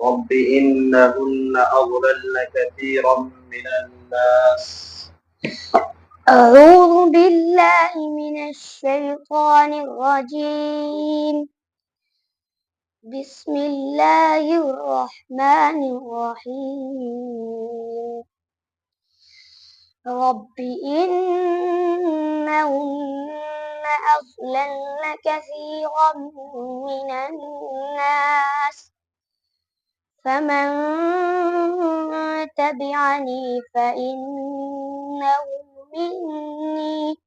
رب إنهن أضللن كثيرا من الناس. أعوذ بالله من الشيطان الرجيم. بسم الله الرحمن الرحيم. رب إنهن أضللن كثيرا من الناس، فمن تبعني فإنه مني،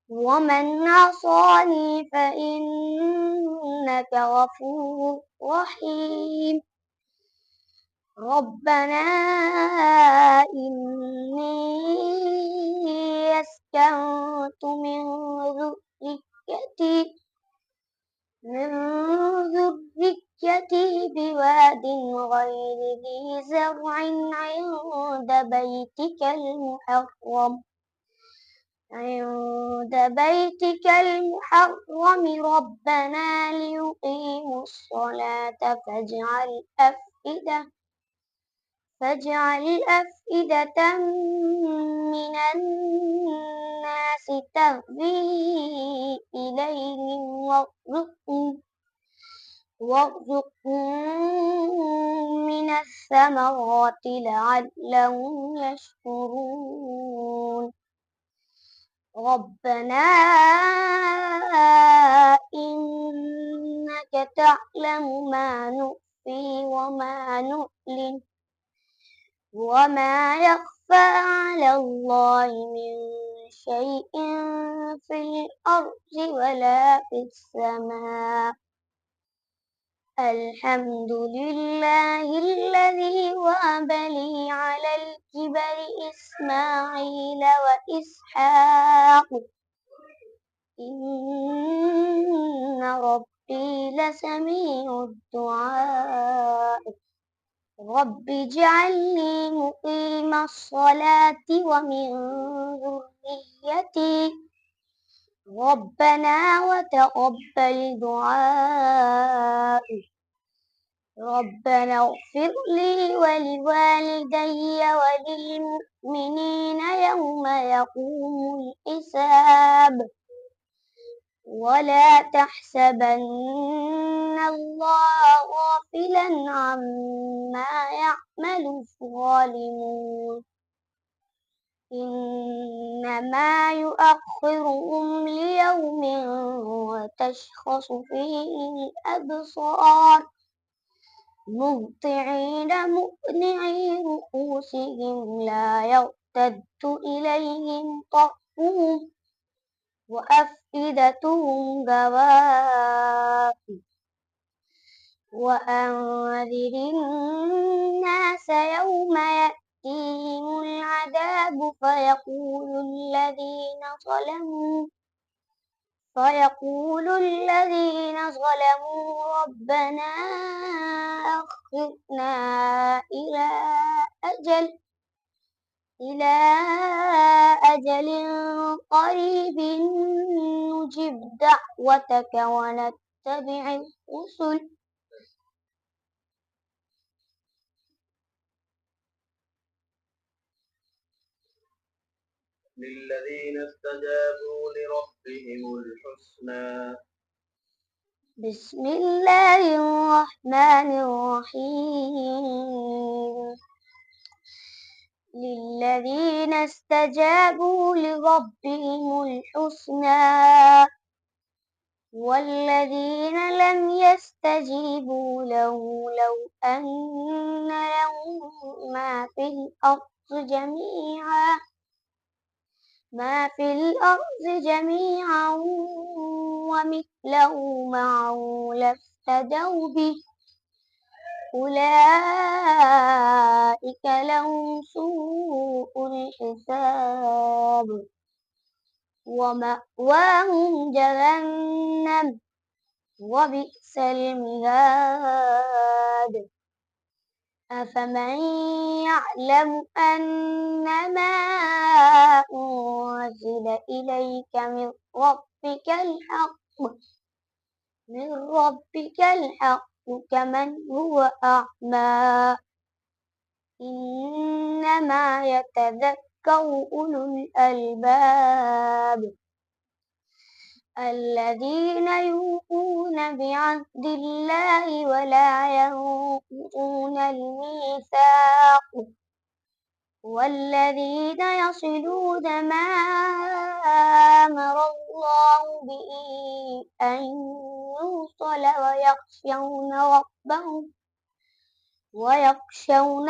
ومن عصاني فإنك غفور رحيم. ربنا إني أسكنت من ذريتي بواد غير ذي زرع عند بيتك المحرم ربنا ليقيموا الصلاة فاجعل أفئدة من الناس تهوي إليهم وارزقهم من الثمرات لعلهم يشكرون. ربنا إنك تعلم ما نخفي وما نعلن وما يخفى على الله من شيء في الأرض ولا في السماء. الحمد لله الذي وهب لي على الكبر إسماعيل وإسحاق إن ربي لسميع الدعاء. رب اجعلني مقيم الصلاة ومن ذريتي ربنا وتقبل دعائي. ربنا اغفر لي ولوالدي وللمؤمنين يوم يقوم الحساب. ولا تحسبن الله غافلا عما يعمل الظالمون، إنما يؤخرهم ليوم تشخص فيه الأبصار مهطعين مقنعي رؤوسهم لا يرتد إليهم طرفهم وأفئدتهم هواء. وأنذر الناس يوم يأتيهم العذاب فيقول الذين ظلموا ربنا أخرنا إلى أجل قريب نجب دعوتك ونتبع الرسل. للذين استجابوا لربهم الحسنى. بسم الله الرحمن الرحيم. للذين استجابوا لربهم الحسنى والذين لم يستجيبوا له لو أن لهم ما في الأرض جميعا ومثله معه لافتدوا به أولئك لهم سوء الحساب ومأواهم جهنم وبئس المهاد. أفمن يعلم أنما أنزل إليك من ربك الحق كمن هو أعمى إنما يتذكر أولو الألباب الذين يوفون بعهد الله ولا ينقضون الميثاق والذين يصلون ما أمر الله به أن يوصل ويخشون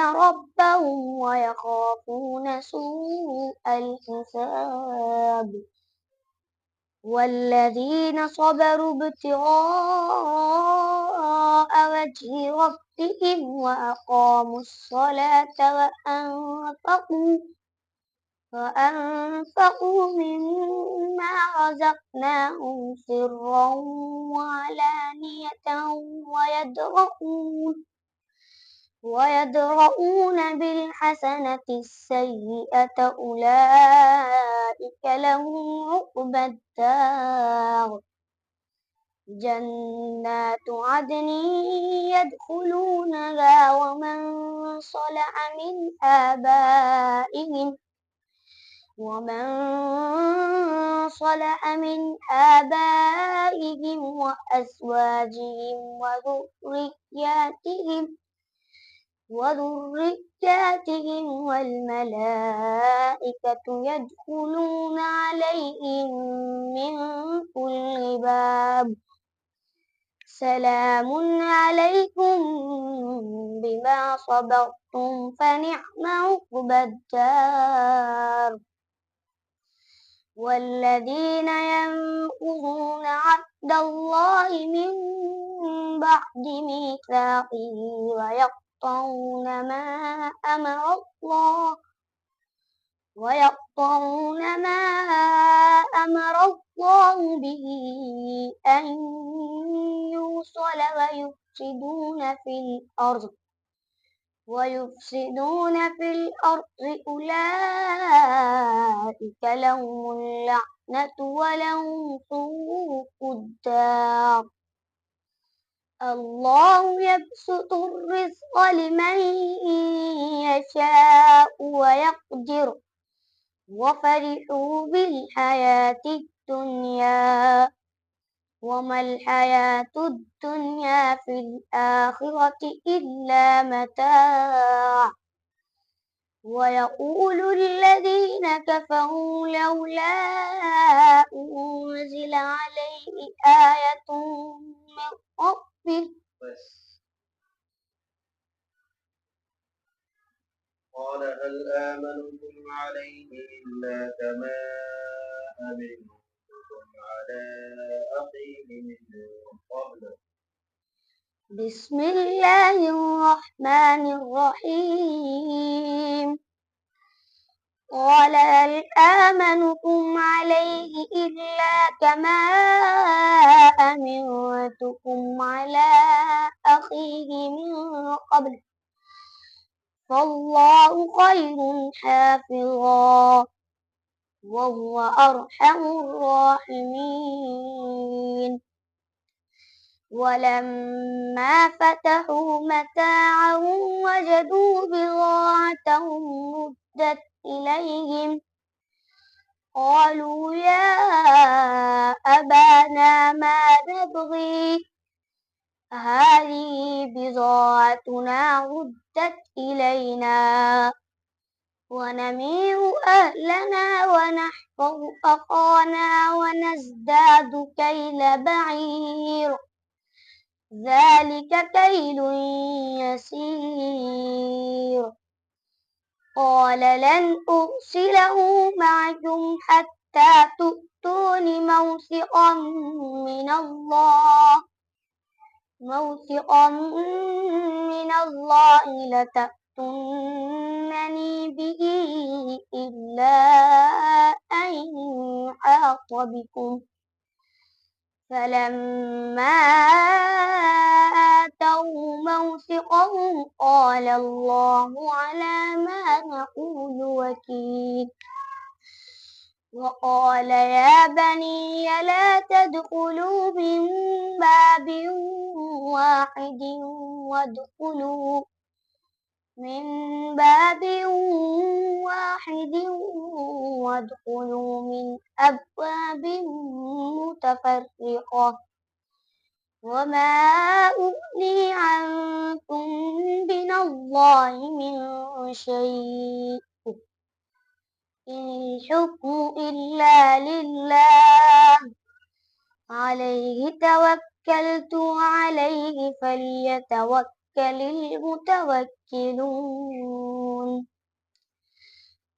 ربهم ويخافون سوء الحساب والذين صبروا ابتغاء وجه ربهم وأقاموا الصلاة وأنفقوا مما رزقناهم سرا وعلانية ويدرؤون بالحسنة السيئة أولئك لهم عقبى الدار جنات عدن يدخلونها ومن صلح من آبائهم وأزواجهم وذرياتهم والملائكة يدخلون عليهم من كل باب سلام عليكم بما صبرتم فنعم عقبى الدار والذين ينقضون عهد الله من بعد ميثاقه ويقطعون ما أمر الله به أن يوصل ويفسدون في الأرض أولئك لهم اللعنة ولهم سوء الدار الله يبسط الرزق لمن يشاء ويقدر وفرحوا بالحياة الدنيا وما الحياة الدنيا في الآخرة إلا متاع ويقول الذين كفروا لولا أنزل عليه آية من ربه قال هل آمنكم عليه إلا كما أمنتكم على أخيه من قبل بسم الله الرحمن الرحيم قال هل آمنكم عليه إلا كما أمنتكم على أخيه من قبل فالله خير حافظا وهو أرحم الراحمين ولما فتحوا متاعهم وجدوا بضاعتهم ردت إليهم قالوا يا أبانا ما نبغي هذه بضاعتنا ردت إلينا ونمير أهلنا ونحفظ أخانا ونزداد كيل بعير ذلك كيل يسير قال لن أرسله معكم حتى تؤتون موثقا من الله لتأتونني به إلا أن يحاط بكم فلما آتوا موثقهم قال الله على ما نقول وكيل وقال يا بني لا تدخلوا باب واحد وادخلوا من باب واحد وادخلوا من أبواب متفرقة وما أغني عنكم من الله من شيء إن الحكم إلا لله عليه توكلت وعليه فليتوكل المتوكلون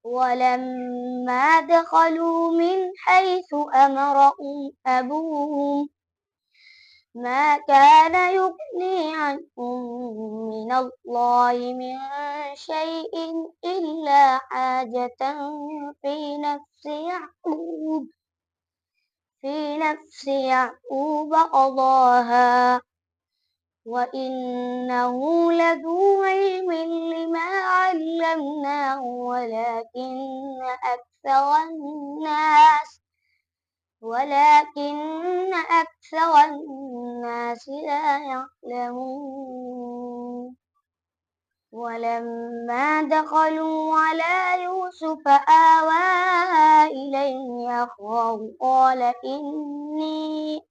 ولما دخلوا من حيث أمرهم أبوهم ما كان يغني عنهم من الله من شيء إلا حاجة في نفس يعقوب قضاها وإنه لذو علم لما علمناه ولكن أكثر الناس لا يعلمون ولما دخلوا على يوسف آوى إليه أخاه قال إني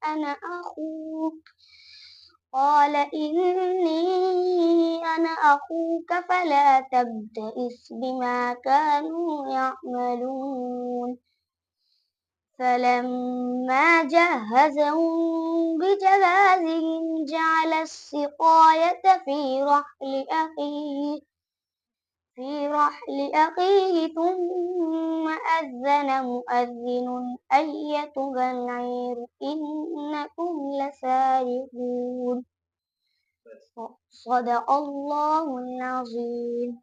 أنا أخوك فلا تبتئس بما كانوا يعملون فلما جهزهم بجهازهم جعل السقاية في رحل أخيه ثم أذن مؤذن أيتها العير إنكم لسارقون صدق الله العظيم.